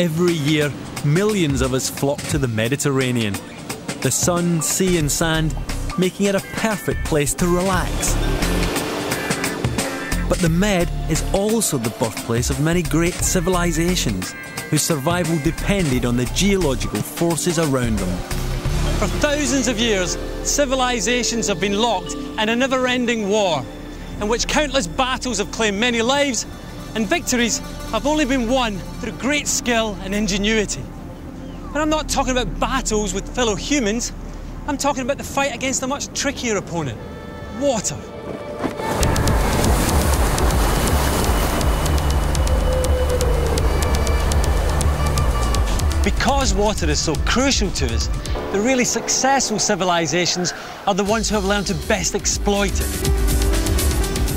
Every year, millions of us flock to the Mediterranean. The sun, sea and sand making it a perfect place to relax. But the Med is also the birthplace of many great civilisations whose survival depended on the geological forces around them. For thousands of years, civilisations have been locked in a never-ending war, in which countless battles have claimed many lives, and victories have only been won through great skill and ingenuity. And I'm not talking about battles with fellow humans, I'm talking about the fight against a much trickier opponent, water. Because water is so crucial to us, the really successful civilisations are the ones who have learned to best exploit it.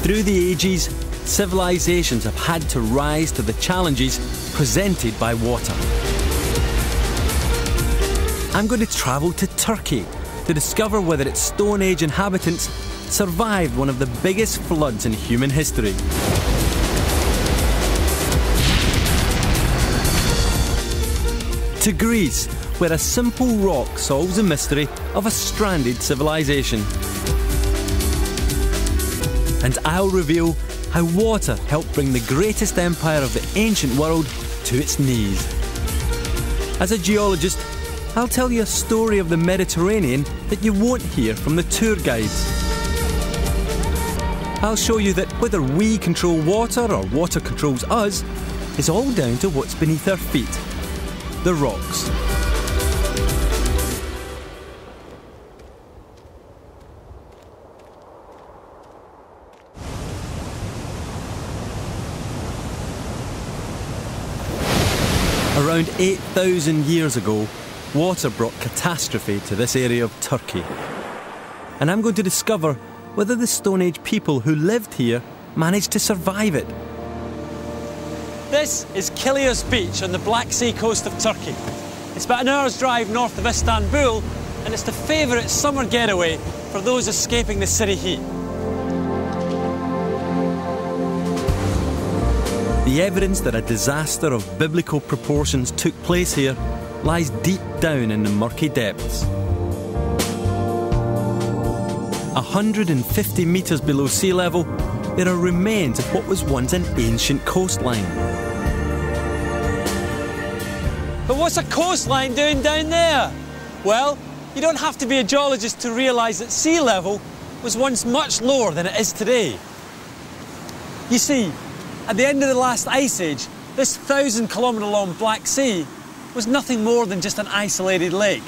Through the ages, civilisations have had to rise to the challenges presented by water. I'm going to travel to Turkey to discover whether its Stone Age inhabitants survived one of the biggest floods in human history. To Greece, where a simple rock solves the mystery of a stranded civilization. And I'll reveal how water helped bring the greatest empire of the ancient world to its knees. As a geologist, I'll tell you a story of the Mediterranean that you won't hear from the tour guides. I'll show you that whether we control water or water controls us is all down to what's beneath our feet. The rocks. Around 8,000 years ago, water brought catastrophe to this area of Turkey. And I'm going to discover whether the Stone Age people who lived here managed to survive it. This is Kilyos Beach on the Black Sea coast of Turkey. It's about an hour's drive north of Istanbul, and it's the favourite summer getaway for those escaping the city heat. The evidence that a disaster of biblical proportions took place here lies deep down in the murky depths. 150 metres below sea level, there are remains of what was once an ancient coastline. But what's a coastline doing down there? Well, you don't have to be a geologist to realise that sea level was once much lower than it is today. You see, at the end of the last ice age, this 1,000-kilometre-long Black Sea was nothing more than just an isolated lake.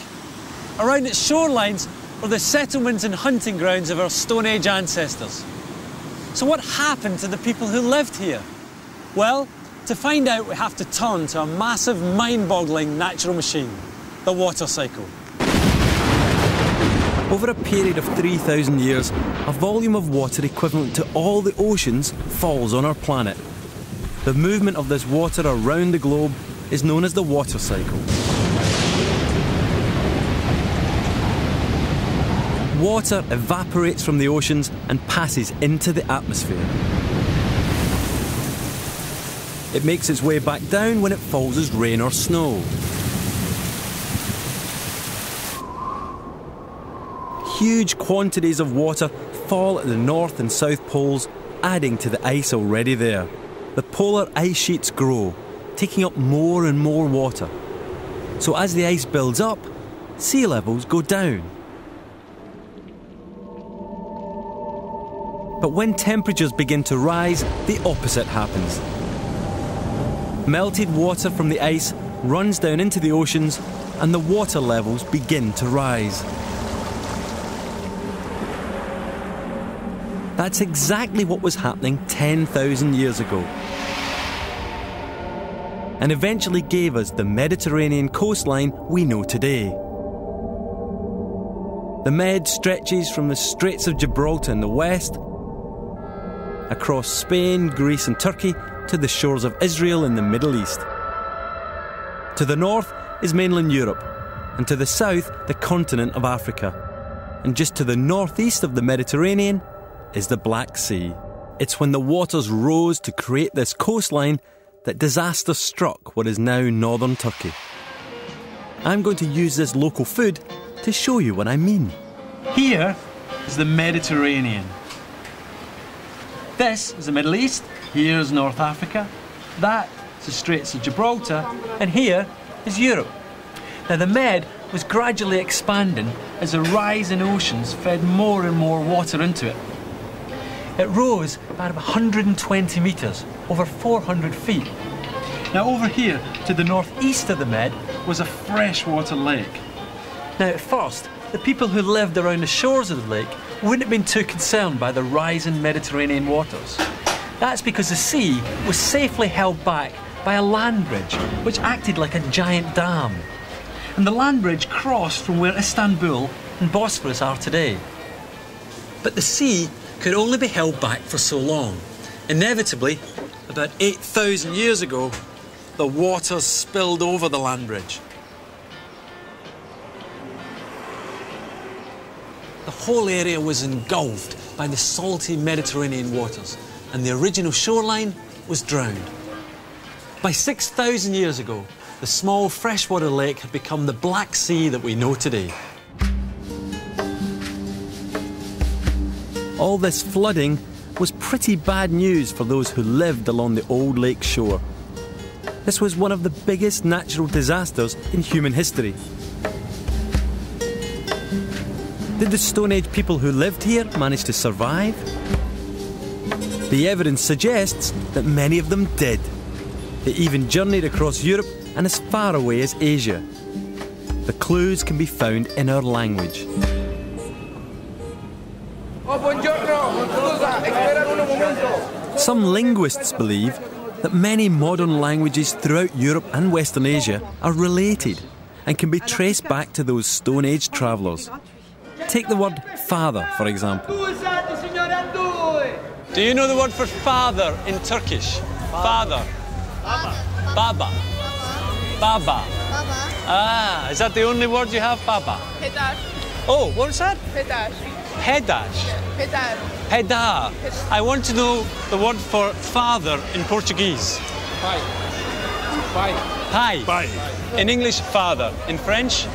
Around its shorelines were the settlements and hunting grounds of our Stone Age ancestors. So what happened to the people who lived here? Well, to find out, we have to turn to a massive, mind-boggling natural machine, the water cycle. Over a period of 3,000 years, a volume of water equivalent to all the oceans falls on our planet. The movement of this water around the globe is known as the water cycle. Water evaporates from the oceans and passes into the atmosphere. It makes its way back down when it falls as rain or snow. Huge quantities of water fall at the north and south poles, adding to the ice already there. The polar ice sheets grow, taking up more and more water. So as the ice builds up, sea levels go down. But when temperatures begin to rise, the opposite happens. Melted water from the ice runs down into the oceans, and the water levels begin to rise. That's exactly what was happening 10,000 years ago, and eventually gave us the Mediterranean coastline we know today. The Med stretches from the Straits of Gibraltar in the west, across Spain, Greece and Turkey, to the shores of Israel in the Middle East. To the north is mainland Europe, and to the south the continent of Africa. And just to the northeast of the Mediterranean is the Black Sea. It's when the waters rose to create this coastline that disaster struck what is now northern Turkey. I'm going to use this local food to show you what I mean. Here is the Mediterranean. This is the Middle East, here's North Africa, that is the Straits of Gibraltar, and here is Europe. Now the Med was gradually expanding as the rising oceans fed more and more water into it. It rose by about 120 metres, over 400 feet. Now over here, to the northeast of the Med, was a freshwater lake. Now at first, the people who lived around the shores of the lake wouldn't have been too concerned by the rising Mediterranean waters. That's because the sea was safely held back by a land bridge, which acted like a giant dam. And the land bridge crossed from where Istanbul and Bosphorus are today. But the sea could only be held back for so long. Inevitably, about 8,000 years ago, the waters spilled over the land bridge. The whole area was engulfed by the salty Mediterranean waters, and the original shoreline was drowned. By 6,000 years ago, the small freshwater lake had become the Black Sea that we know today. All this flooding was pretty bad news for those who lived along the old lake shore. This was one of the biggest natural disasters in human history. Did the Stone Age people who lived here manage to survive? The evidence suggests that many of them did. They even journeyed across Europe and as far away as Asia. The clues can be found in our language. Some linguists believe that many modern languages throughout Europe and Western Asia are related and can be traced back to those Stone Age travellers. Take the word father, for example. Do you know the word for father in Turkish? Father. Baba. Baba. Ah, is that the only word you have, baba? Pedar. Oh, what was that? Pedar. Pedash. Pedar. Pedar. I want to know the word for father in Portuguese. Pai. Pai. Pai. Pai. In English, father. In French?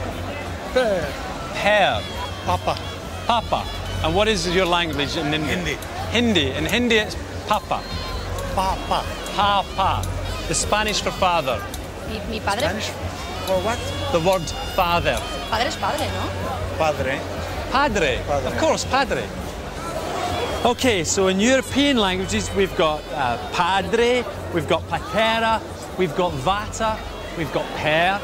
Père. Père. Papa. Papa. And what is your language in India? Hindi. Hindi. In Hindi, it's papa. Papa. Papa. The Spanish for father. Mi padre. Spanish for what? The word father. Padre es padre, no? Padre. Padre. Padre. Of course, padre. Okay, so in European languages, we've got padre, we've got patera, we've got vata, we've got per.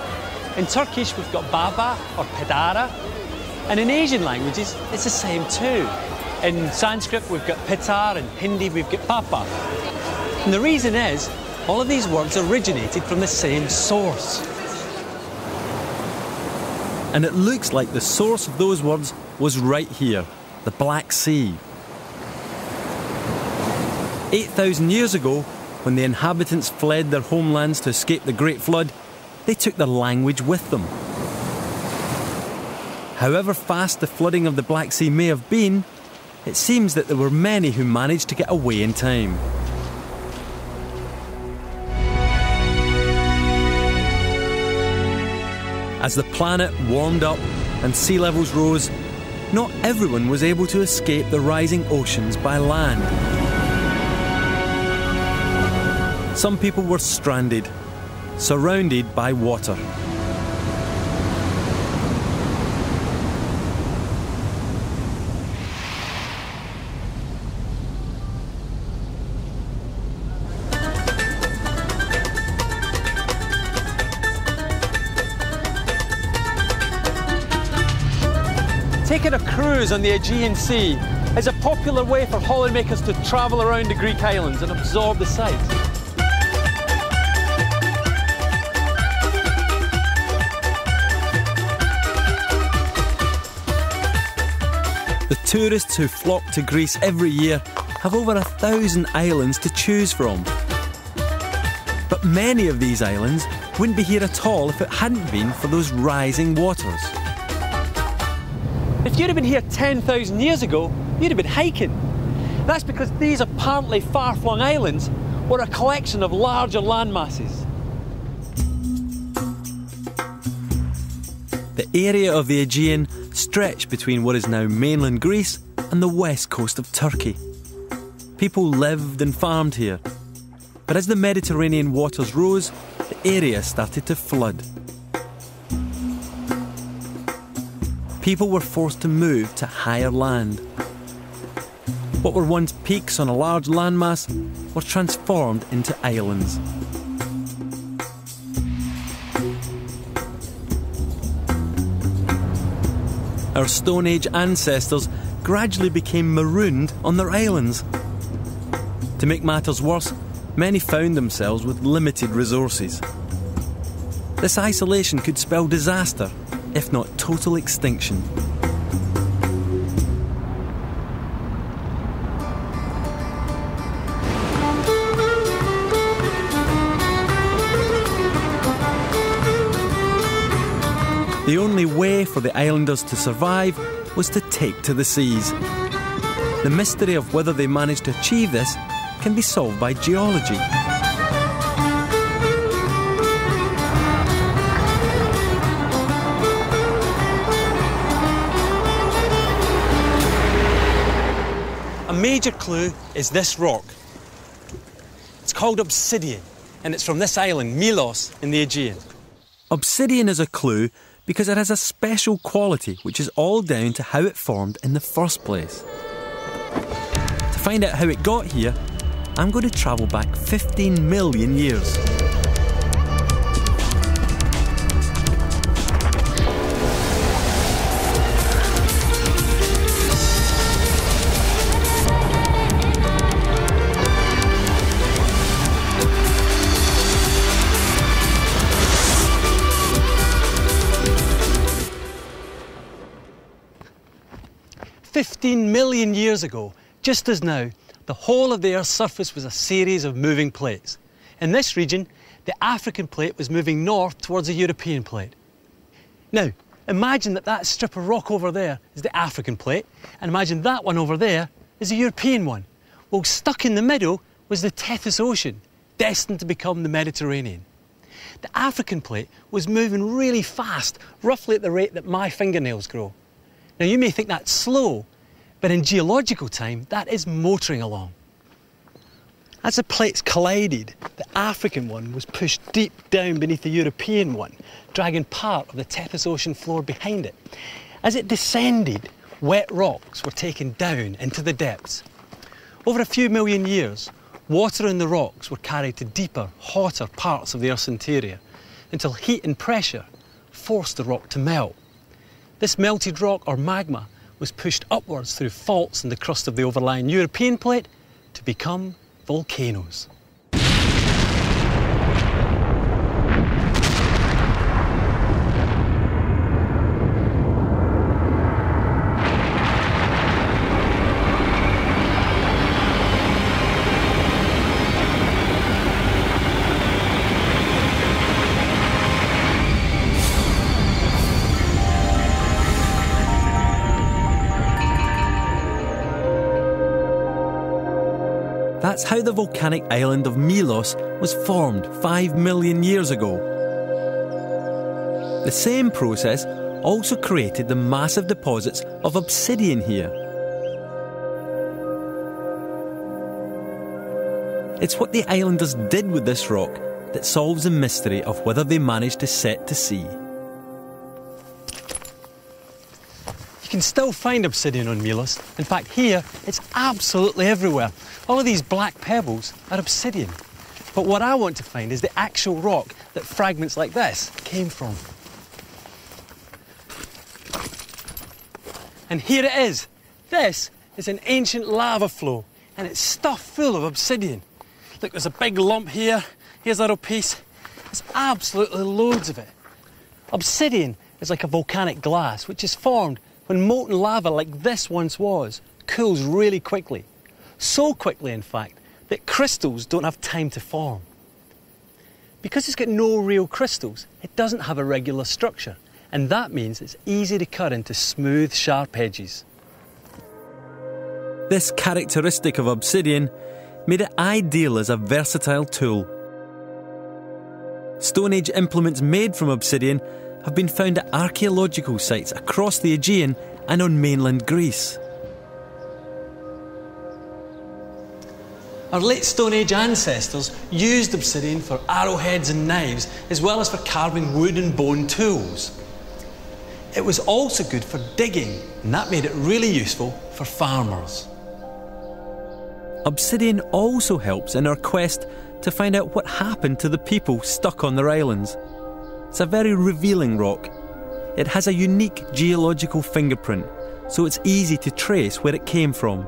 In Turkish, we've got baba or pedara. And in Asian languages, it's the same too. In Sanskrit, we've got pitar, and Hindi, we've got papa. And the reason is, all of these words originated from the same source. And it looks like the source of those words was right here, the Black Sea. 8,000 years ago, when the inhabitants fled their homelands to escape the Great Flood, they took their language with them. However fast the flooding of the Black Sea may have been, it seems that there were many who managed to get away in time. As the planet warmed up and sea levels rose, not everyone was able to escape the rising oceans by land. Some people were stranded, surrounded by water. Taking a cruise on the Aegean Sea is a popular way for holidaymakers to travel around the Greek islands and absorb the sights. The tourists who flock to Greece every year have over 1,000 islands to choose from. But many of these islands wouldn't be here at all if it hadn't been for those rising waters. If you'd have been here 10,000 years ago, you'd have been hiking. That's because these apparently far-flung islands were a collection of larger landmasses. The area of the Aegean stretched between what is now mainland Greece and the west coast of Turkey. People lived and farmed here. But as the Mediterranean waters rose, the area started to flood. People were forced to move to higher land. What were once peaks on a large landmass were transformed into islands. Our Stone Age ancestors gradually became marooned on their islands. To make matters worse, many found themselves with limited resources. This isolation could spell disaster, if not total extinction. The only way for the islanders to survive was to take to the seas. The mystery of whether they managed to achieve this can be solved by geology. A major clue is this rock. It's called obsidian, and it's from this island, Milos, in the Aegean. Obsidian is a clue because it has a special quality which is all down to how it formed in the first place. To find out how it got here, I'm going to travel back 15 million years. "15 million years ago, just as now, the whole of the Earth's surface was a series of moving plates. In this region, the African plate was moving north towards the European plate. Now, imagine that strip of rock over there is the African plate, and imagine that one over there is the European one. Well, stuck in the middle was the Tethys Ocean, destined to become the Mediterranean. The African plate was moving really fast, roughly at the rate that my fingernails grow. Now, you may think that's slow, but in geological time, that is motoring along. As the plates collided, the African one was pushed deep down beneath the European one, dragging part of the Tethys Ocean floor behind it. As it descended, wet rocks were taken down into the depths. Over a few million years, water in the rocks were carried to deeper, hotter parts of the Earth's interior, until heat and pressure forced the rock to melt. This melted rock, or magma, was pushed upwards through faults in the crust of the overlying European plate to become volcanoes. That's how the volcanic island of Milos was formed 5 million years ago. The same process also created the massive deposits of obsidian here. It's what the islanders did with this rock that solves the mystery of whether they managed to set to sea. You can still find obsidian on Milos. In fact, here, it's absolutely everywhere. All of these black pebbles are obsidian. But what I want to find is the actual rock that fragments like this came from. And here it is. This is an ancient lava flow, and it's stuffed full of obsidian. Look, there's a big lump here. Here's a little piece. There's absolutely loads of it. Obsidian is like a volcanic glass, which is formed when molten lava like this once was cools really quickly. So quickly, in fact, that crystals don't have time to form. Because it's got no real crystals, it doesn't have a regular structure, and that means it's easy to cut into smooth, sharp edges. This characteristic of obsidian made it ideal as a versatile tool. Stone Age implements made from obsidian have been found at archaeological sites across the Aegean and on mainland Greece. Our late Stone Age ancestors used obsidian for arrowheads and knives, as well as for carving wood and bone tools. It was also good for digging, and that made it really useful for farmers. Obsidian also helps in our quest to find out what happened to the people stuck on their islands. It's a very revealing rock. It has a unique geological fingerprint, so it's easy to trace where it came from.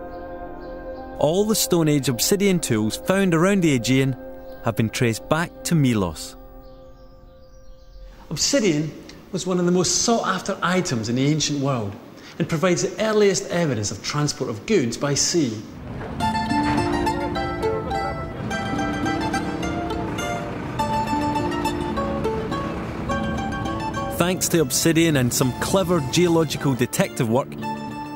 All the Stone Age obsidian tools found around the Aegean have been traced back to Milos. Obsidian was one of the most sought-after items in the ancient world and provides the earliest evidence of transport of goods by sea. Thanks to obsidian and some clever geological detective work,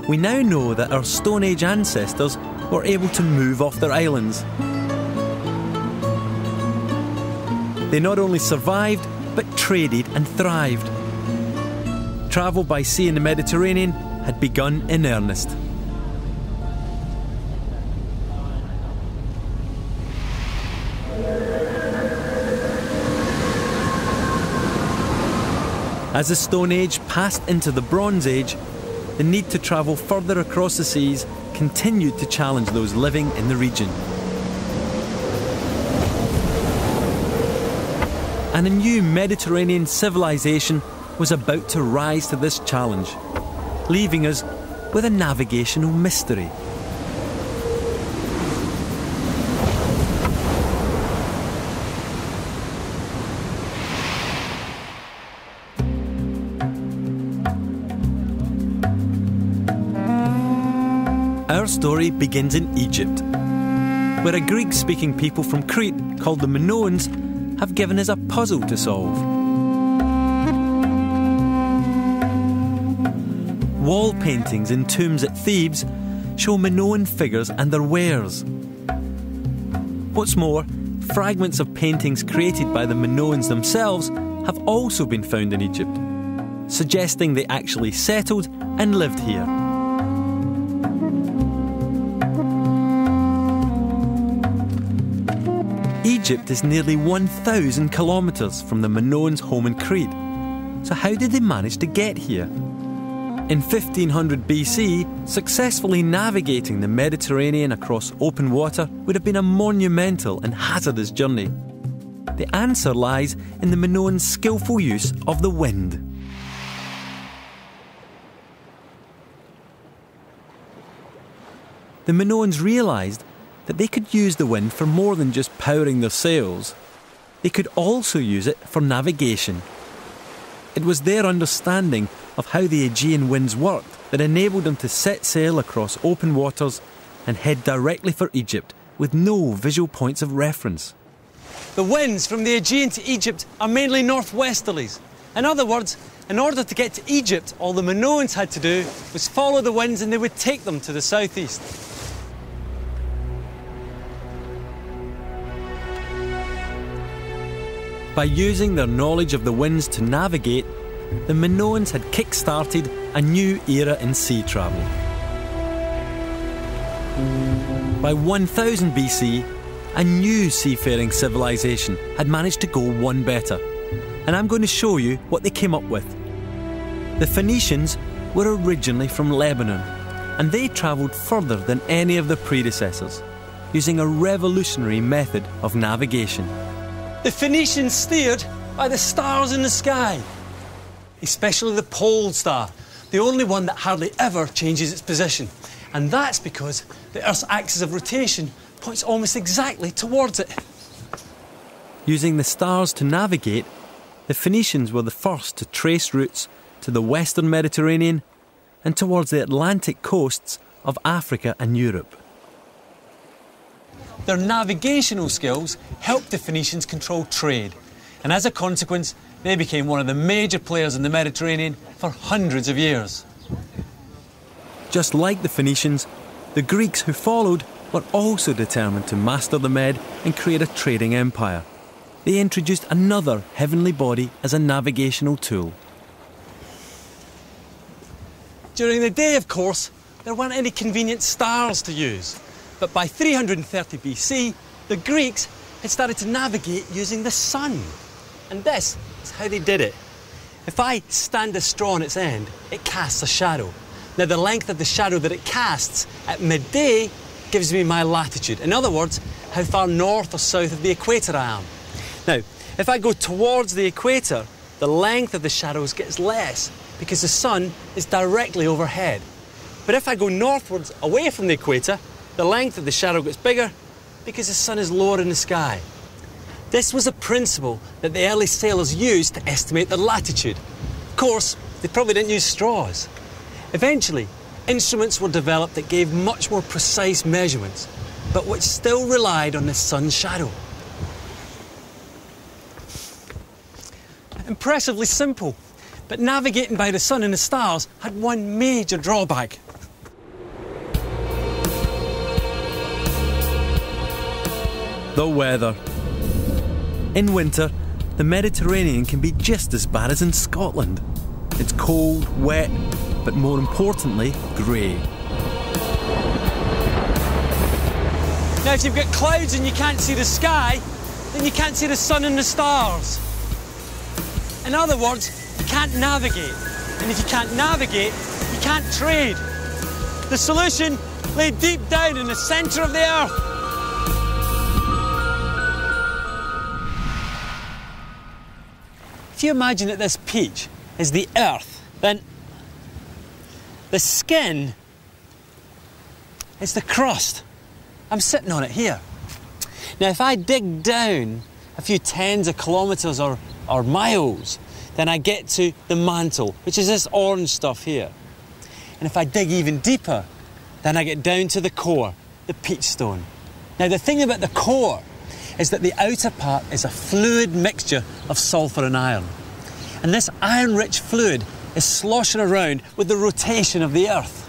we now know that our Stone Age ancestors were able to move off their islands. They not only survived, but traded and thrived. Travel by sea in the Mediterranean had begun in earnest. As the Stone Age passed into the Bronze Age, the need to travel further across the seas continued to challenge those living in the region. And a new Mediterranean civilization was about to rise to this challenge, leaving us with a navigational mystery. Our story begins in Egypt, where a Greek-speaking people from Crete called the Minoans have given us a puzzle to solve. Wall paintings in tombs at Thebes show Minoan figures and their wares. What's more, fragments of paintings created by the Minoans themselves have also been found in Egypt, suggesting they actually settled and lived here. Egypt is nearly 1,000 kilometres from the Minoans' home in Crete. So how did they manage to get here? In 1500 BC, successfully navigating the Mediterranean across open water would have been a monumental and hazardous journey. The answer lies in the Minoans' skillful use of the wind. The Minoans realised that they could use the wind for more than just powering their sails. They could also use it for navigation. It was their understanding of how the Aegean winds worked that enabled them to set sail across open waters and head directly for Egypt with no visual points of reference. The winds from the Aegean to Egypt are mainly northwesterlies. In other words, in order to get to Egypt, all the Minoans had to do was follow the winds and they would take them to the southeast. By using their knowledge of the winds to navigate, the Minoans had kick-started a new era in sea travel. By 1000 BC, a new seafaring civilization had managed to go one better, and I'm going to show you what they came up with. The Phoenicians were originally from Lebanon, and they travelled further than any of their predecessors, using a revolutionary method of navigation. The Phoenicians steered by the stars in the sky, especially the pole star, the only one that hardly ever changes its position. And that's because the Earth's axis of rotation points almost exactly towards it. Using the stars to navigate, the Phoenicians were the first to trace routes to the western Mediterranean and towards the Atlantic coasts of Africa and Europe. Their navigational skills helped the Phoenicians control trade, and as a consequence, they became one of the major players in the Mediterranean for hundreds of years. Just like the Phoenicians, the Greeks who followed were also determined to master the Med and create a trading empire. They introduced another heavenly body as a navigational tool. During the day, of course, there weren't any convenient stars to use. But by 330 BC, the Greeks had started to navigate using the sun. And this is how they did it. If I stand a straw on its end, it casts a shadow. Now, the length of the shadow that it casts at midday gives me my latitude. In other words, how far north or south of the equator I am. Now, if I go towards the equator, the length of the shadows gets less because the sun is directly overhead. But if I go northwards away from the equator, the length of the shadow gets bigger because the sun is lower in the sky. This was a principle that the early sailors used to estimate their latitude. Of course, they probably didn't use straws. Eventually, instruments were developed that gave much more precise measurements, but which still relied on the sun's shadow. Impressively simple, but navigating by the sun and the stars had one major drawback. The weather. In winter, the Mediterranean can be just as bad as in Scotland. It's cold, wet, but more importantly, grey. Now, if you've got clouds and you can't see the sky, then you can't see the sun and the stars. In other words, you can't navigate. And if you can't navigate, you can't trade. The solution lay deep down in the centre of the earth. If you imagine that this peach is the earth, then the skin is the crust. I'm sitting on it here. Now, if I dig down a few tens of kilometres or miles, then I get to the mantle, which is this orange stuff here. And if I dig even deeper, then I get down to the core, the peach stone. Now, the thing about the core is that the outer part is a fluid mixture of sulphur and iron. And this iron-rich fluid is sloshing around with the rotation of the earth.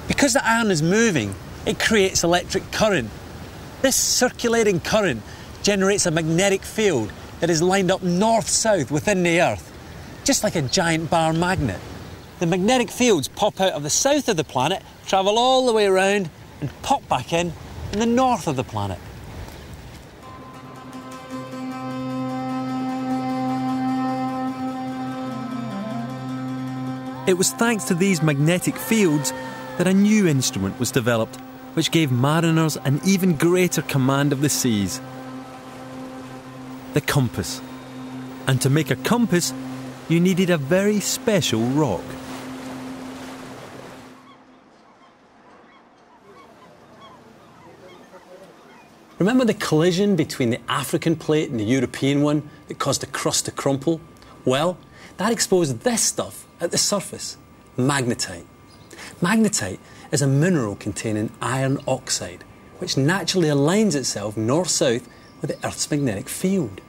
Because the iron is moving, it creates electric current. This circulating current generates a magnetic field that is lined up north-south within the earth, just like a giant bar magnet. The magnetic fields pop out of the south of the planet, travel all the way around and pop back in the north of the planet. It was thanks to these magnetic fields that a new instrument was developed, which gave mariners an even greater command of the seas. The compass. And to make a compass, you needed a very special rock. Remember the collision between the African plate and the European one that caused the crust to crumple? Well, that exposed this stuff at the surface, magnetite. Magnetite is a mineral containing iron oxide, which naturally aligns itself north-south with the Earth's magnetic field.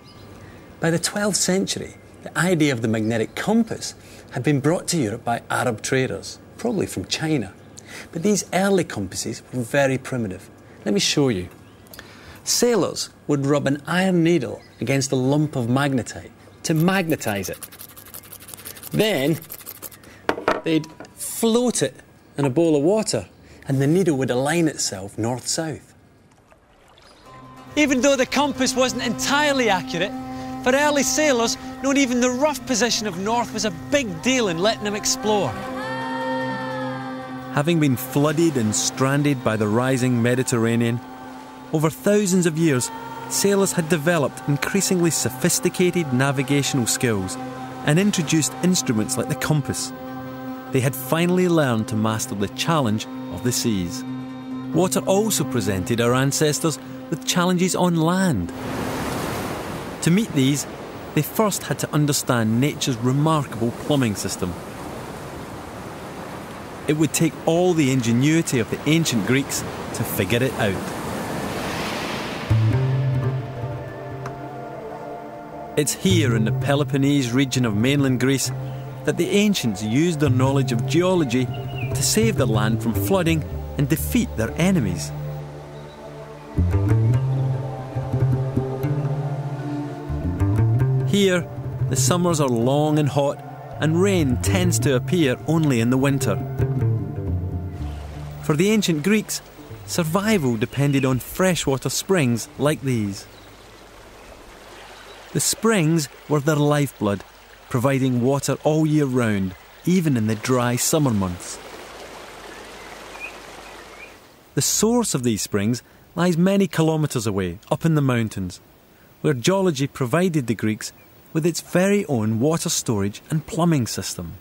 By the 12th century, the idea of the magnetic compass had been brought to Europe by Arab traders, probably from China. But these early compasses were very primitive. Let me show you. Sailors would rub an iron needle against a lump of magnetite to magnetise it. Then they'd float it in a bowl of water and the needle would align itself north-south. Even though the compass wasn't entirely accurate, for early sailors, knowing even the rough position of north was a big deal in letting them explore. Having been flooded and stranded by the rising Mediterranean, over thousands of years, sailors had developed increasingly sophisticated navigational skills and introduced instruments like the compass. They had finally learned to master the challenge of the seas. Water also presented our ancestors with challenges on land. To meet these, they first had to understand nature's remarkable plumbing system. It would take all the ingenuity of the ancient Greeks to figure it out. It's here in the Peloponnese region of mainland Greece that the ancients used their knowledge of geology to save their land from flooding and defeat their enemies. Here, the summers are long and hot, and rain tends to appear only in the winter. For the ancient Greeks, survival depended on freshwater springs like these. The springs were their lifeblood, providing water all year round, even in the dry summer months. The source of these springs lies many kilometres away, up in the mountains, where geology provided the Greeks with its very own water storage and plumbing system.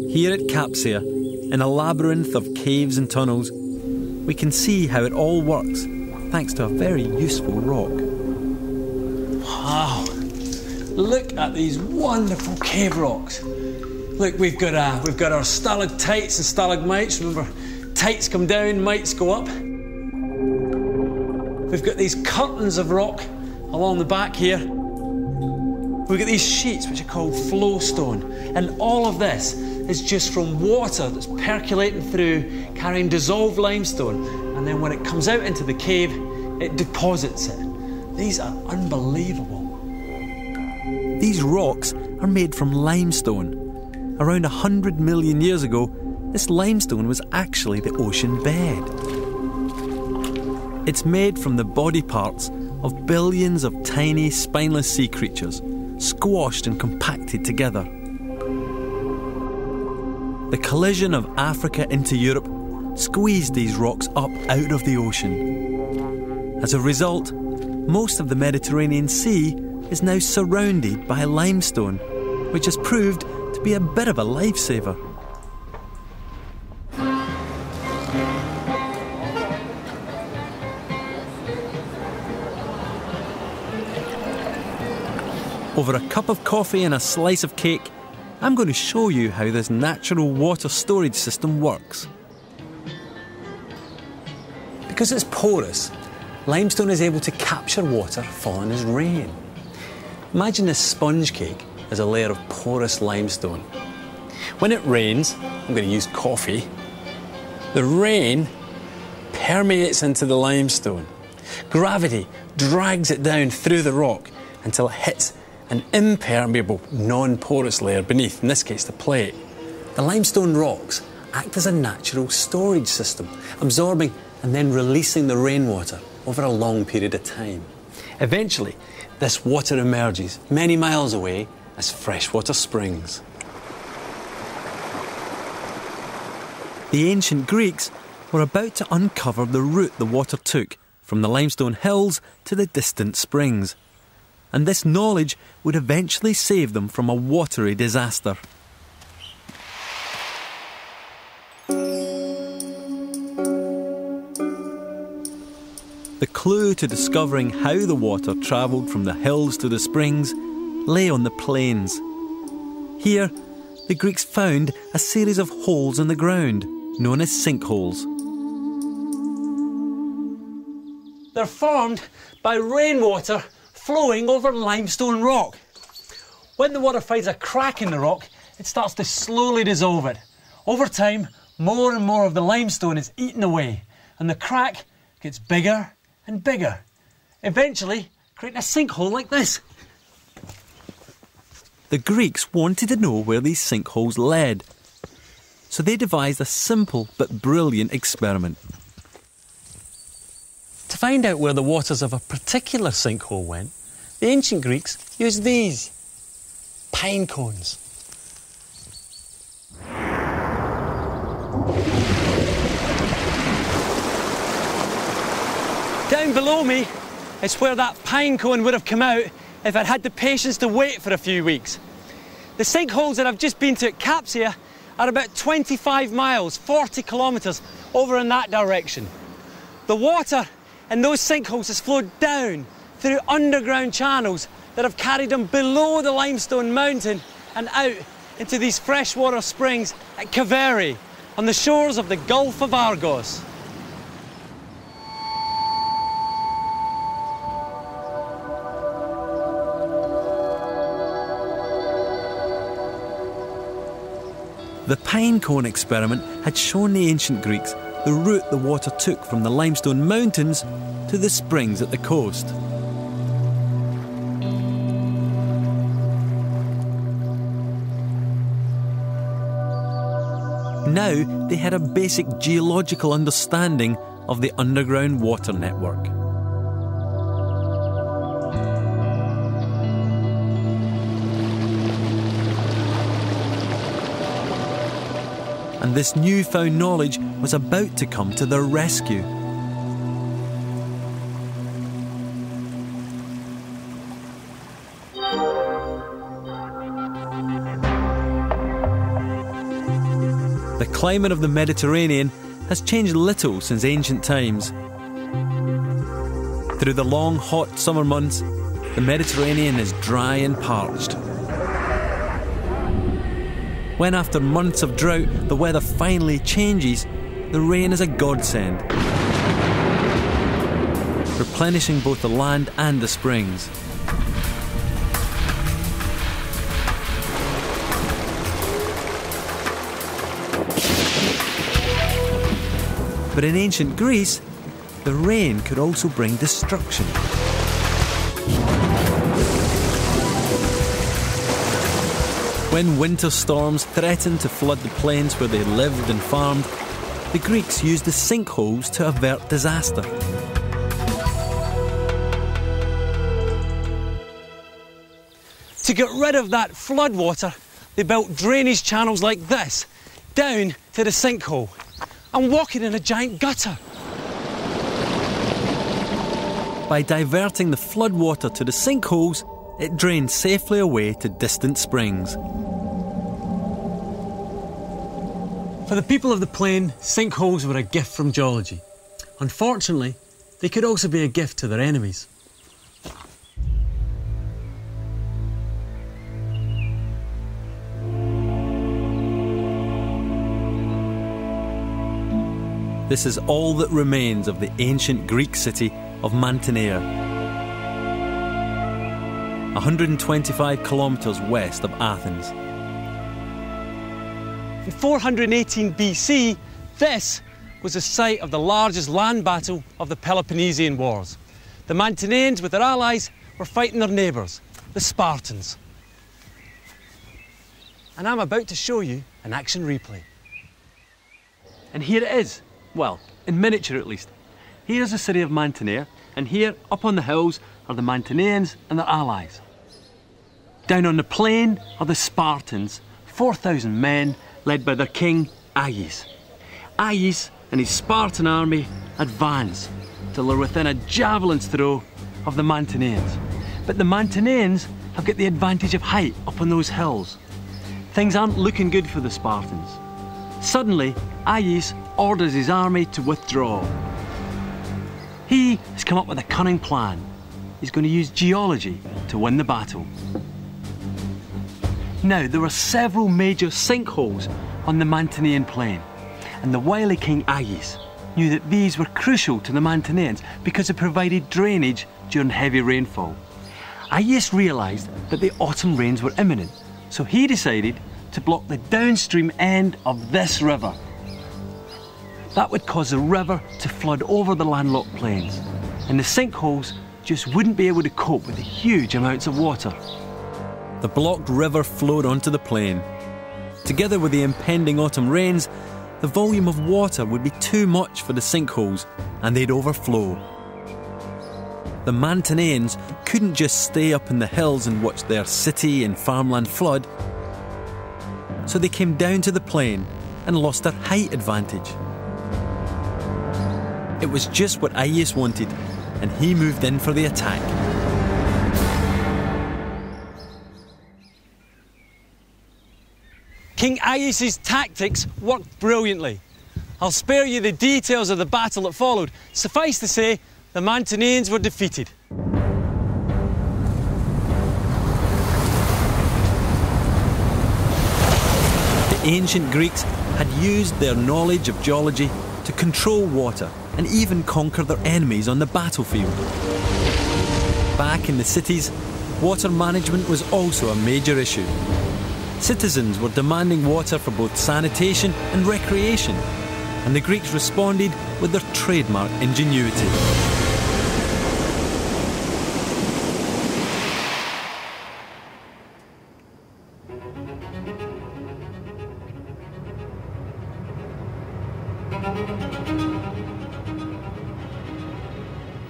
Here at Capsia, in a labyrinth of caves and tunnels, we can see how it all works, thanks to a very useful rock. Wow, look at these wonderful cave rocks. Look, we've got our stalactites and stalagmites. Remember, tights come down, mites go up. We've got these curtains of rock along the back here. We've got these sheets which are called flowstone, and all of this is just from water that's percolating through, carrying dissolved limestone, and then when it comes out into the cave, it deposits it. These are unbelievable. These rocks are made from limestone. Around 100 million years ago, this limestone was actually the ocean bed. It's made from the body parts of billions of tiny spineless sea creatures, squashed and compacted together. The collision of Africa into Europe squeezed these rocks up out of the ocean. As a result, most of the Mediterranean Sea is now surrounded by limestone, which has proved to be a bit of a lifesaver. Over a cup of coffee and a slice of cake, I'm going to show you how this natural water storage system works. Because it's porous, limestone is able to capture water falling as rain. Imagine this sponge cake as a layer of porous limestone. When it rains, I'm going to use coffee, the rain permeates into the limestone. Gravity drags it down through the rock until it hits an impermeable, non-porous layer beneath, in this case the plate. The limestone rocks act as a natural storage system, absorbing and then releasing the rainwater over a long period of time. Eventually, this water emerges many miles away as freshwater springs. The ancient Greeks were about to uncover the route the water took from the limestone hills to the distant springs. And this knowledge would eventually save them from a watery disaster. The clue to discovering how the water travelled from the hills to the springs lay on the plains. Here, the Greeks found a series of holes in the ground, known as sinkholes. They're formed by rainwater flowing over limestone rock. When the water finds a crack in the rock, it starts to slowly dissolve it. Over time, more and more of the limestone is eaten away, and the crack gets bigger and bigger, eventually creating a sinkhole like this. The Greeks wanted to know where these sinkholes led, so they devised a simple but brilliant experiment. To find out where the waters of a particular sinkhole went, the ancient Greeks used these pine cones. Down below me is where that pine cone would have come out if I'd had the patience to wait for a few weeks. The sinkholes that I've just been to at Capsia are about 25 miles, 40 kilometres over in that direction. The water in those sinkholes has flowed down through underground channels that have carried them below the limestone mountain and out into these freshwater springs at Kaveri on the shores of the Gulf of Argos. The pine cone experiment had shown the ancient Greeks the route the water took from the limestone mountains to the springs at the coast. Now they had a basic geological understanding of the underground water network. And this newfound knowledge was about to come to their rescue. The climate of the Mediterranean has changed little since ancient times. Through the long, hot summer months, the Mediterranean is dry and parched. When after months of drought the weather finally changes, the rain is a godsend, replenishing both the land and the springs. But in ancient Greece, the rain could also bring destruction. When winter storms threatened to flood the plains where they lived and farmed, the Greeks used the sinkholes to avert disaster. To get rid of that floodwater, they built drainage channels like this, down to the sinkhole. I'm walking in a giant gutter. By diverting the floodwater to the sinkholes, it drained safely away to distant springs. For the people of the plain, sinkholes were a gift from geology. Unfortunately, they could also be a gift to their enemies. This is all that remains of the ancient Greek city of Mantinea, 125 kilometres west of Athens. In 418 BC, this was the site of the largest land battle of the Peloponnesian Wars. The Mantineans, with their allies, were fighting their neighbours, the Spartans. And I'm about to show you an action replay. And here it is. Well, in miniature at least. Here's the city of Mantinea, and here, up on the hills, are the Mantineans and their allies. Down on the plain are the Spartans, 4,000 men, led by their king, Aias. Aias and his Spartan army advance till they're within a javelin's throw of the Mantineans. But the Mantineans have got the advantage of height up on those hills. Things aren't looking good for the Spartans. Suddenly, Aias orders his army to withdraw. He has come up with a cunning plan. He's going to use geology to win the battle. Now, there were several major sinkholes on the Mantinean plain, and the wily King Aias knew that these were crucial to the Mantineans because they provided drainage during heavy rainfall. Aias realised that the autumn rains were imminent, so he decided to block the downstream end of this river. That would cause the river to flood over the landlocked plains, and the sinkholes just wouldn't be able to cope with the huge amounts of water. The blocked river flowed onto the plain. Together with the impending autumn rains, the volume of water would be too much for the sinkholes, and they'd overflow. The Mantineans couldn't just stay up in the hills and watch their city and farmland flood, so they came down to the plain and lost their height advantage. It was just what Aias wanted, and he moved in for the attack. King Aias' tactics worked brilliantly. I'll spare you the details of the battle that followed. Suffice to say, the Mantineans were defeated. The ancient Greeks had used their knowledge of geology to control water and even conquer their enemies on the battlefield. Back in the cities, water management was also a major issue. Citizens were demanding water for both sanitation and recreation, and the Greeks responded with their trademark ingenuity.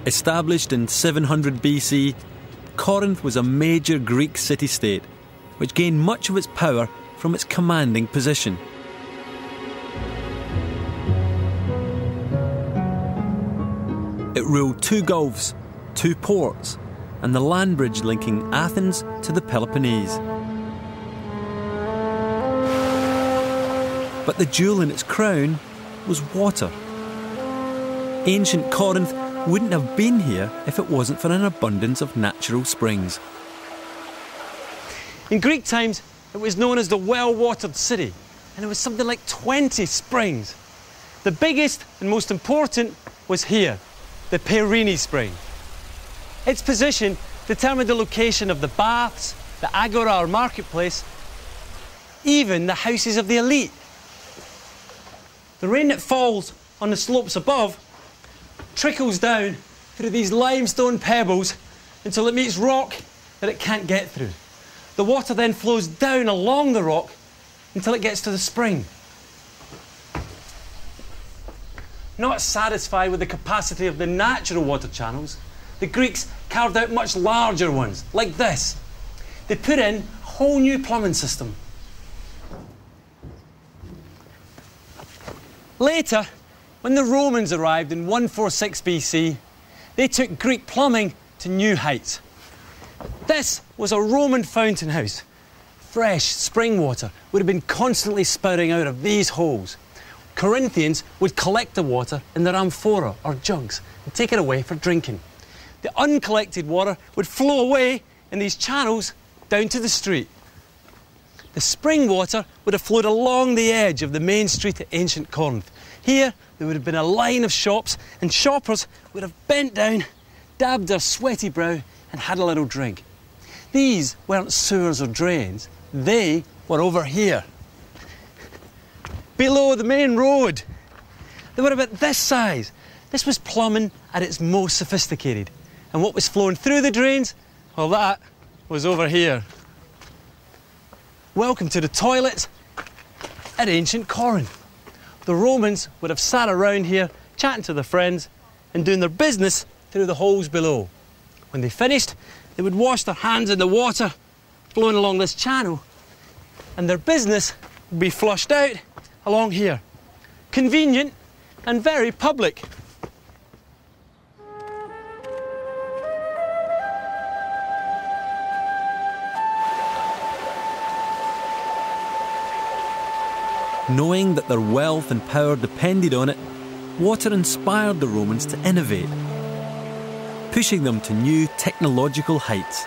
Established in 700 BC, Corinth was a major Greek city-state, which gained much of its power from its commanding position. It ruled 2 gulfs, 2 ports, and the land bridge linking Athens to the Peloponnese. But the jewel in its crown was water. Ancient Corinth wouldn't have been here if it wasn't for an abundance of natural springs. In Greek times, it was known as the well-watered city, and there was something like 20 springs. The biggest and most important was here, the Perini Spring. Its position determined the location of the baths, the agora or marketplace, even the houses of the elite. The rain that falls on the slopes above trickles down through these limestone pebbles until it meets rock that it can't get through. The water then flows down along the rock until it gets to the spring. Not satisfied with the capacity of the natural water channels, the Greeks carved out much larger ones, like this. They put in a whole new plumbing system. Later, when the Romans arrived in 146 BC, they took Greek plumbing to new heights. This was a Roman fountain house. Fresh spring water would have been constantly spouting out of these holes. Corinthians would collect the water in their amphora or jugs and take it away for drinking. The uncollected water would flow away in these channels down to the street. The spring water would have flowed along the edge of the main street at ancient Corinth. Here, there would have been a line of shops, and shoppers would have bent down, dabbed their sweaty brow, and had a little drink. These weren't sewers or drains, they were over here, below the main road. They were about this size. This was plumbing at its most sophisticated. And what was flowing through the drains? Well, that was over here. Welcome to the toilets at ancient Corinth. The Romans would have sat around here chatting to their friends and doing their business through the holes below. When they finished, they would wash their hands in the water flowing along this channel, and their business would be flushed out along here. Convenient and very public. Knowing that their wealth and power depended on it, water inspired the Romans to innovate, pushing them to new technological heights.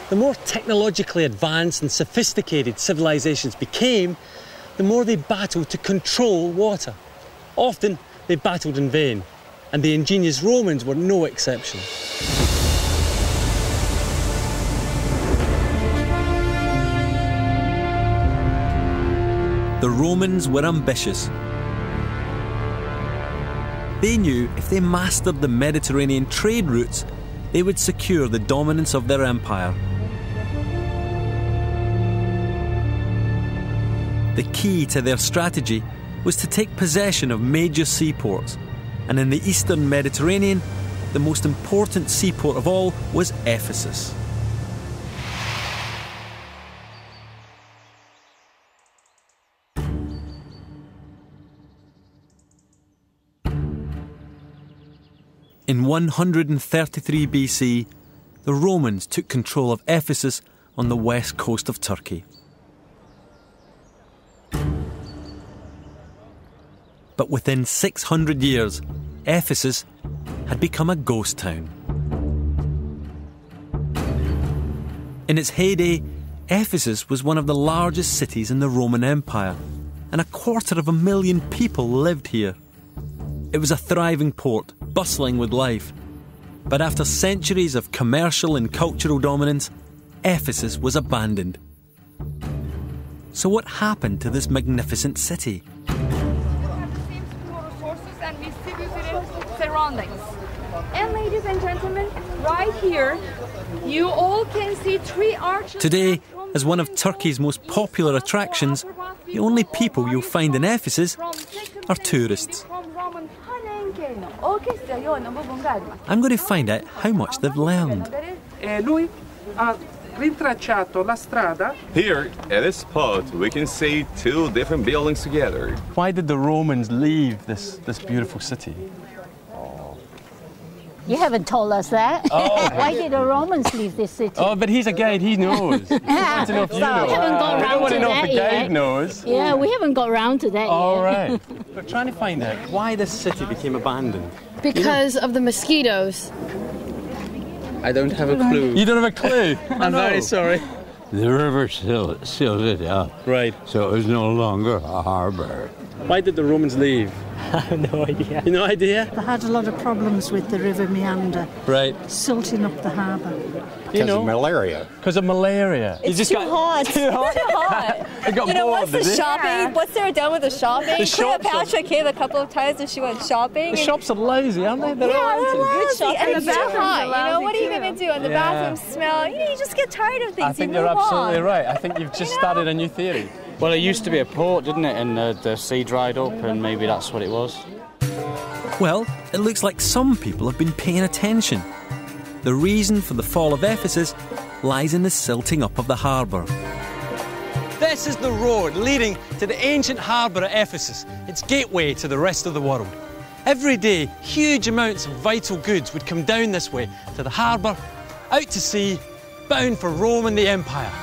The more technologically advanced and sophisticated civilizations became, the more they battled to control water. Often, they battled in vain, and the ingenious Romans were no exception. The Romans were ambitious. They knew if they mastered the Mediterranean trade routes, they would secure the dominance of their empire. The key to their strategy was to take possession of major seaports, and in the eastern Mediterranean, the most important seaport of all was Ephesus. In 133 BC, the Romans took control of Ephesus on the west coast of Turkey. But within 600 years, Ephesus had become a ghost town. In its heyday, Ephesus was one of the largest cities in the Roman Empire, and 250,000 people lived here. It was a thriving port, bustling with life. But after centuries of commercial and cultural dominance, Ephesus was abandoned. So what happened to this magnificent city? We have the same school resources and we still use it in surroundings. And ladies and gentlemen, right here, you all can see 3 arches. Today, as one of Turkey's most popular attractions, the only people you'll find in Ephesus are tourists. I'm going to find out how much they've learned. Here, at this spot, we can see 2 different buildings together. Why did the Romans leave this beautiful city? You haven't told us that. Oh. Why did the Romans leave this city? Oh, but he's a guide, he knows. I want to know if you know. We haven't got I don't round want to to know if that the guide yet. knows. Yeah, we haven't got round to that All yet. right. We're trying to find out why this city became abandoned. Because of the mosquitoes. I don't have a clue. You don't have a clue? I'm very sorry. The river sealed it up. Right. So it was no longer a harbour. Why did the Romans leave? I have no idea. You no idea? They had a lot of problems with the river meander, Right. silting up the harbour. You know? Malaria. Because of malaria. It's too hot. Too hot? Too hot. They got You know, bored, what's the did they? shopping? What's there done with the shopping? The shops Cleopatra came a couple of times and she went shopping. The shops are lousy, aren't they? They're all they're empty. lousy. And it's too bathrooms hot. are You know, what are you lousy going to do? And the Yeah. bathrooms smell. You know, you just get tired of things. I think you you're move absolutely on. right. I think you've just started a new theory. Well, it used to be a port, didn't it? And the sea dried up, and maybe that's what it was. Well, it looks like some people have been paying attention. The reason for the fall of Ephesus lies in the silting up of the harbour. This is the road leading to the ancient harbour at Ephesus, its gateway to the rest of the world. Every day, huge amounts of vital goods would come down this way to the harbour, out to sea, bound for Rome and the Empire.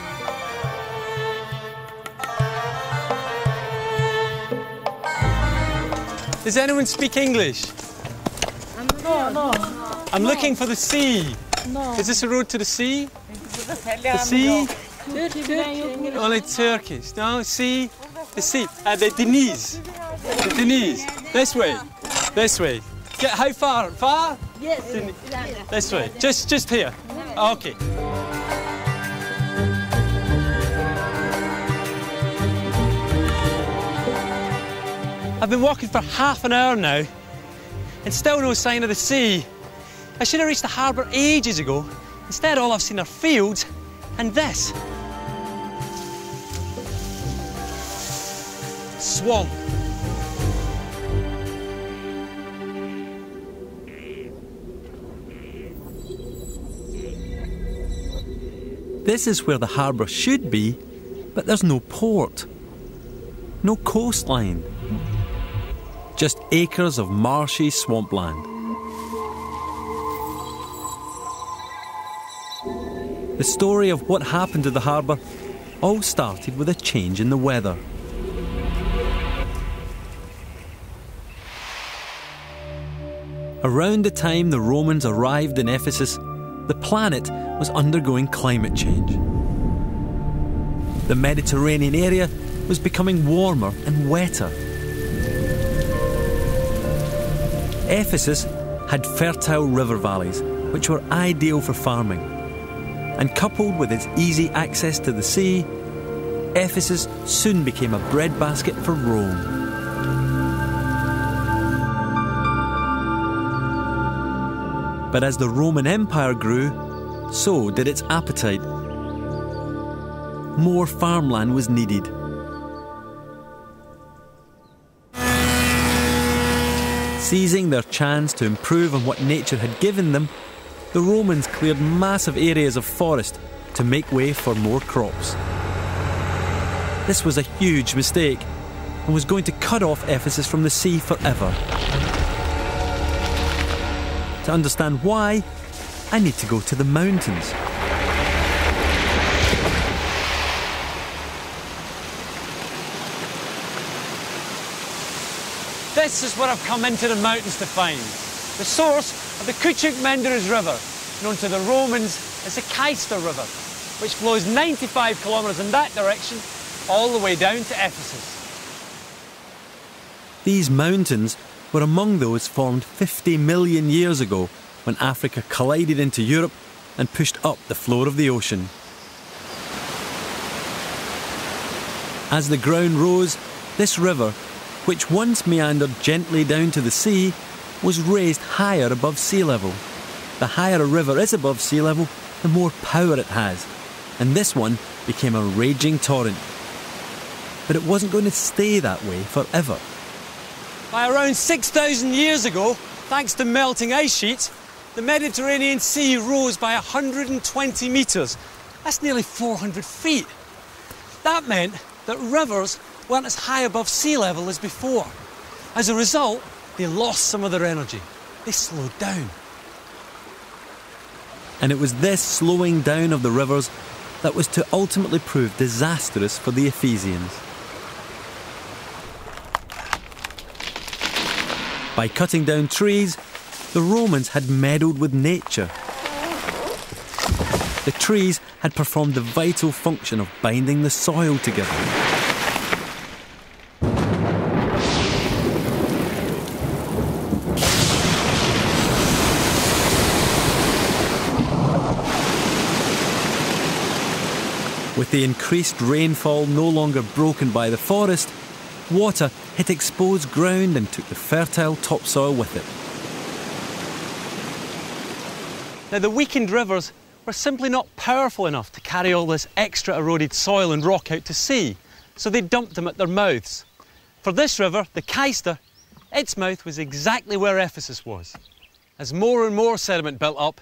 Does anyone speak English? No. I'm looking for the sea. No. Is this a road to the sea? The sea? Only Turkish. No, sea. The sea. The Deniz. The Deniz. This way. This way. How far? Far? Yes. This way. Just here. Okay. I've been walking for half an hour now and still no sign of the sea. I should have reached the harbour ages ago. Instead, all I've seen are fields and this. Swamp. This is where the harbour should be, but there's no port, no coastline. Just acres of marshy swampland. The story of what happened to the harbour all started with a change in the weather. Around the time the Romans arrived in Ephesus, the planet was undergoing climate change. The Mediterranean area was becoming warmer and wetter. Ephesus had fertile river valleys, which were ideal for farming. And coupled with its easy access to the sea, Ephesus soon became a breadbasket for Rome. But as the Roman Empire grew, so did its appetite. More farmland was needed. Seizing their chance to improve on what nature had given them, the Romans cleared massive areas of forest to make way for more crops. This was a huge mistake and was going to cut off Ephesus from the sea forever. To understand why, I need to go to the mountains. This is what I've come into the mountains to find. The source of the Küçük Menderes River, known to the Romans as the Caister River. which flows 95 kilometres in that direction, all the way down to Ephesus. These mountains were among those formed 50 million years ago when Africa collided into Europe and pushed up the floor of the ocean. As the ground rose, this river, which once meandered gently down to the sea, was raised higher above sea level. The higher a river is above sea level, the more power it has, and this one became a raging torrent. But it wasn't going to stay that way forever. By around 6,000 years ago, thanks to melting ice sheets, the Mediterranean Sea rose by 120 metres. That's nearly 400 feet. That meant that rivers weren't as high above sea level as before. As a result, they lost some of their energy. They slowed down. And it was this slowing down of the rivers that was to ultimately prove disastrous for the Ephesians. By cutting down trees, the Romans had meddled with nature. The trees had performed the vital function of binding the soil together. With the increased rainfall no longer broken by the forest, water hit exposed ground and took the fertile topsoil with it. Now, the weakened rivers were simply not powerful enough to carry all this extra eroded soil and rock out to sea, so they dumped them at their mouths. For this river, the Cayster, its mouth was exactly where Ephesus was. As more and more sediment built up,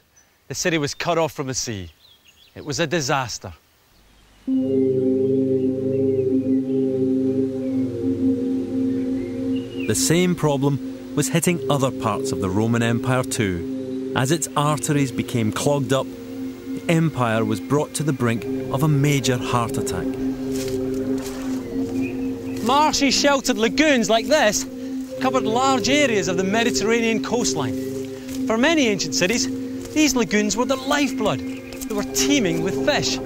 the city was cut off from the sea. It was a disaster. The same problem was hitting other parts of the Roman Empire too. As its arteries became clogged up, the empire was brought to the brink of a major heart attack. Marshy, sheltered lagoons like this covered large areas of the Mediterranean coastline. For many ancient cities, these lagoons were their lifeblood. They were teeming with fish.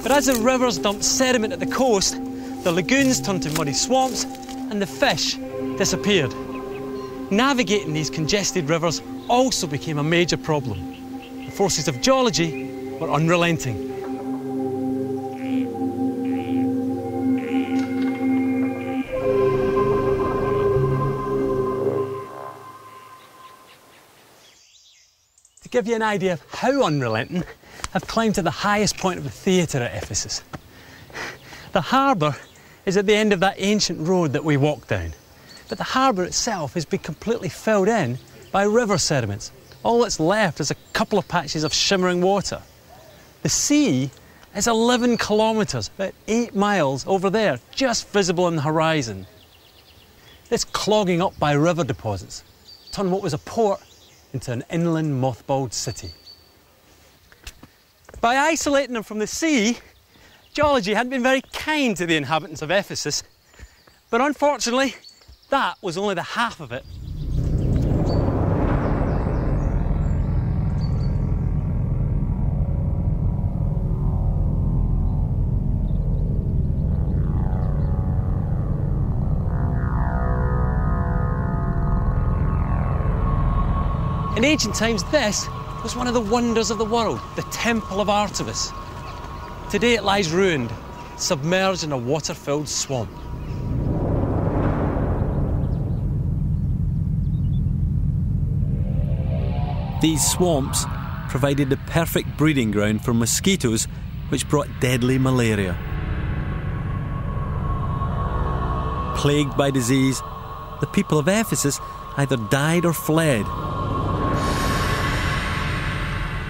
But as the rivers dumped sediment at the coast, the lagoons turned to muddy swamps and the fish disappeared. Navigating these congested rivers also became a major problem. The forces of geology were unrelenting. To give you an idea of how unrelenting, I've climbed to the highest point of the theatre at Ephesus. The harbour is at the end of that ancient road that we walked down. But the harbour itself has been completely filled in by river sediments. All that's left is a couple of patches of shimmering water. The sea is 11 kilometres, about 8 miles over there, just visible on the horizon. This clogging up by river deposits turned what was a port into an inland mothballed city. By isolating them from the sea, geology hadn't been very kind to the inhabitants of Ephesus. But unfortunately, that was only the half of it. In ancient times, this was one of the wonders of the world, the Temple of Artemis. Today it lies ruined, submerged in a water-filled swamp. These swamps provided the perfect breeding ground for mosquitoes, which brought deadly malaria. Plagued by disease, the people of Ephesus either died or fled.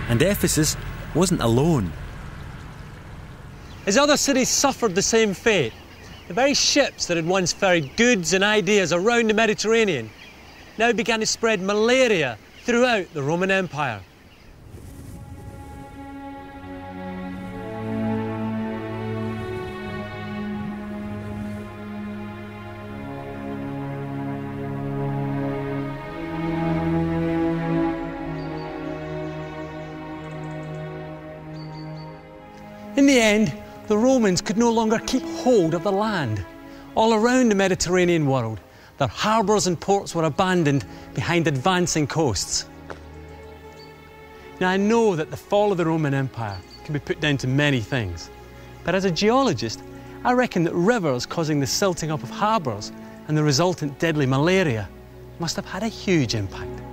And Ephesus wasn't alone. As other cities suffered the same fate, the very ships that had once ferried goods and ideas around the Mediterranean now began to spread malaria throughout the Roman Empire. the end, the Romans could no longer keep hold of the land. All around the Mediterranean world, their harbours and ports were abandoned behind advancing coasts. Now, I know that the fall of the Roman Empire can be put down to many things, but as a geologist, I reckon that rivers causing the silting up of harbours and the resultant deadly malaria must have had a huge impact.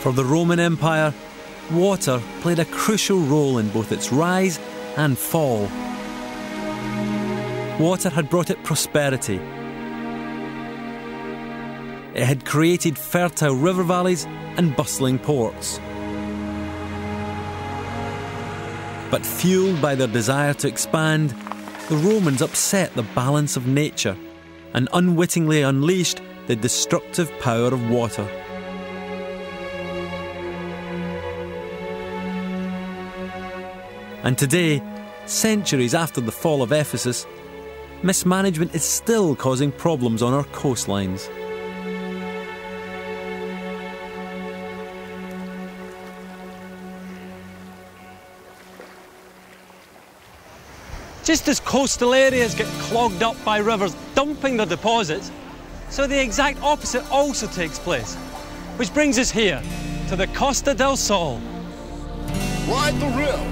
For the Roman Empire, water played a crucial role in both its rise and fall. Water had brought it prosperity. It had created fertile river valleys and bustling ports. But fueled by their desire to expand, the Romans upset the balance of nature and unwittingly unleashed the destructive power of water. And today, centuries after the fall of Ephesus, mismanagement is still causing problems on our coastlines. Just as coastal areas get clogged up by rivers dumping their deposits, so the exact opposite also takes place. Which brings us here, to the Costa del Sol. Ride the rail.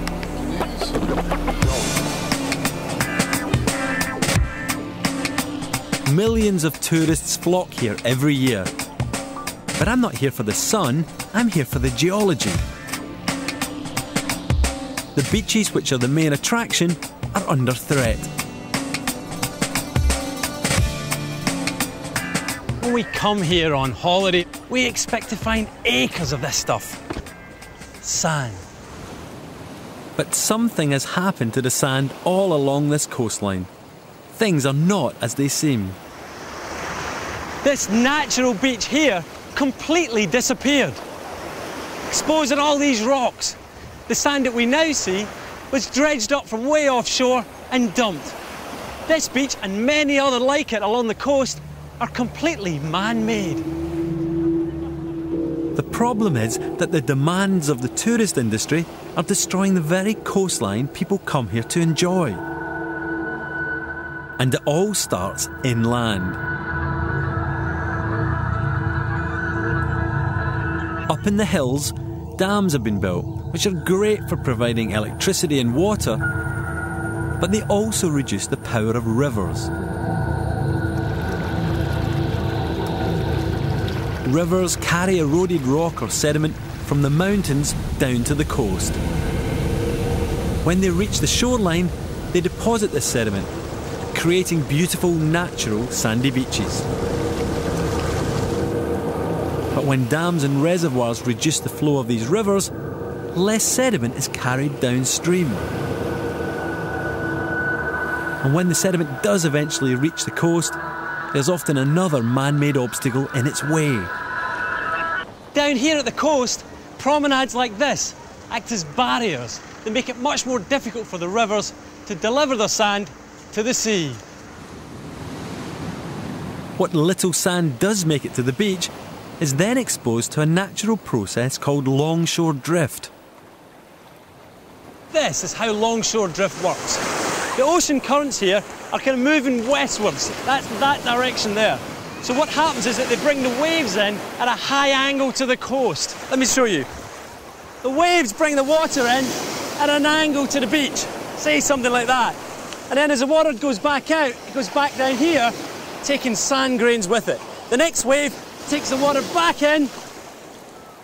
Millions of tourists flock here every year. But I'm not here for the sun, I'm here for the geology. The beaches, which are the main attraction, are under threat. When we come here on holiday, we expect to find acres of this stuff. Sand. But something has happened to the sand all along this coastline. Things are not as they seem. This natural beach here completely disappeared, exposing all these rocks. The sand that we now see was dredged up from way offshore and dumped. This beach and many other like it along the coast are completely man-made. The problem is that the demands of the tourist industry are destroying the very coastline people come here to enjoy. And it all starts inland. Up in the hills, dams have been built, which are great for providing electricity and water, but they also reduce the power of rivers. Rivers carry eroded rock or sediment from the mountains down to the coast. When they reach the shoreline, they deposit this sediment, creating beautiful, natural sandy beaches. But when dams and reservoirs reduce the flow of these rivers, less sediment is carried downstream. And when the sediment does eventually reach the coast, there's often another man-made obstacle in its way. Down here at the coast, promenades like this act as barriers that make it much more difficult for the rivers to deliver their sand to the sea. What little sand does make it to the beach is then exposed to a natural process called longshore drift. This is how longshore drift works. The ocean currents here are kind of moving westwards. That's that direction there. So what happens is that they bring the waves in at a high angle to the coast. Let me show you. The waves bring the water in at an angle to the beach. Say something like that. And then as the water goes back out, it goes back down here, taking sand grains with it. The next wave takes the water back in.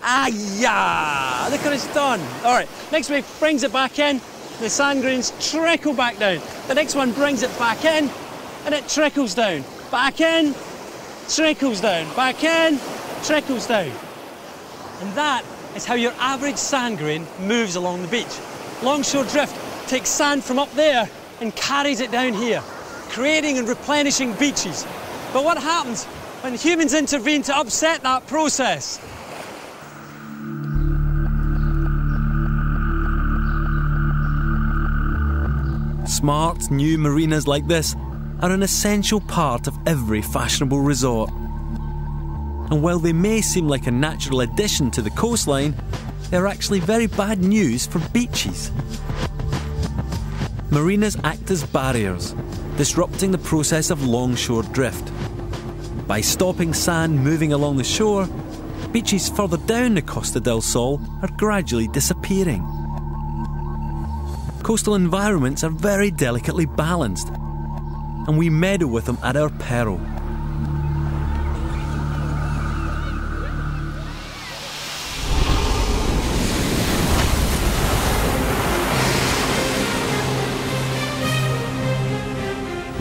Ah, yeah! Look what it's done. All right, next wave brings it back in. The sand grains trickle back down. The next one brings it back in, and it trickles down. Back in, trickles down. Back in, trickles down. And that is how your average sand grain moves along the beach. Longshore drift takes sand from up there and carries it down here, creating and replenishing beaches. But what happens when humans intervene to upset that process? Smart new marinas like this are an essential part of every fashionable resort. And while they may seem like a natural addition to the coastline, they're actually very bad news for beaches. Marinas act as barriers, disrupting the process of longshore drift. By stopping sand moving along the shore, beaches further down the Costa del Sol are gradually disappearing. Coastal environments are very delicately balanced, and we meddle with them at our peril.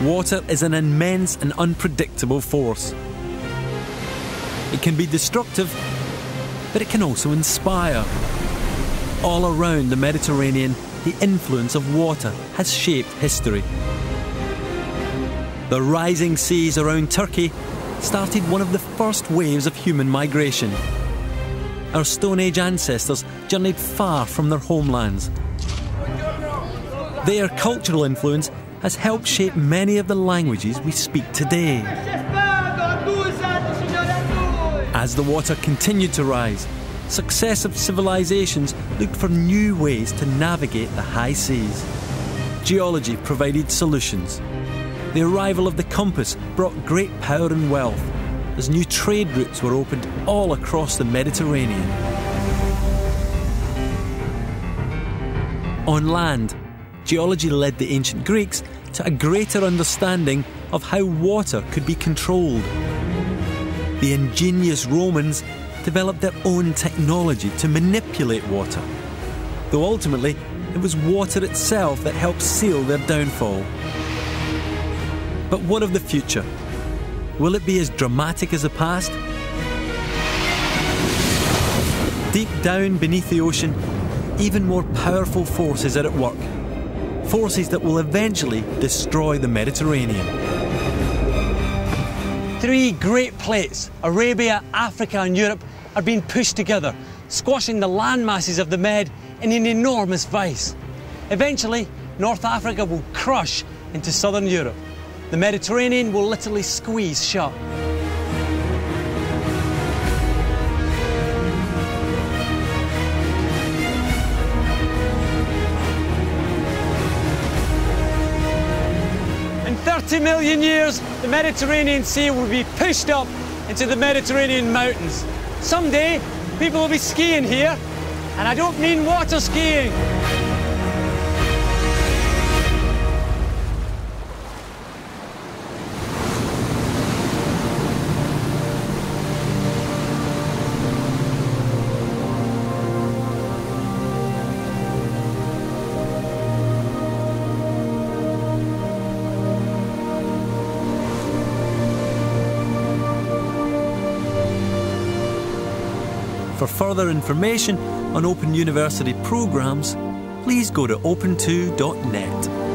Water is an immense and unpredictable force. It can be destructive, but it can also inspire. All around the Mediterranean, the influence of water has shaped history. The rising seas around Turkey started one of the first waves of human migration. Our Stone Age ancestors journeyed far from their homelands. Their cultural influence has helped shape many of the languages we speak today. As the water continued to rise, successive civilizations looked for new ways to navigate the high seas. Geology provided solutions. The arrival of the compass brought great power and wealth, as new trade routes were opened all across the Mediterranean. On land, geology led the ancient Greeks to a greater understanding of how water could be controlled. The ingenious Romans developed their own technology to manipulate water, though ultimately it was water itself that helped seal their downfall. But what of the future? Will it be as dramatic as the past? Deep down beneath the ocean, even more powerful forces are at work. Forces that will eventually destroy the Mediterranean. Three great plates, Arabia, Africa and Europe, are being pushed together, squashing the land masses of the Med in an enormous vice. Eventually, North Africa will crush into southern Europe. The Mediterranean will literally squeeze shut. In 30 million years, the Mediterranean Sea will be pushed up into the Mediterranean mountains. Someday, people will be skiing here, and I don't mean water skiing. For further information on Open University programmes, please go to open2.net.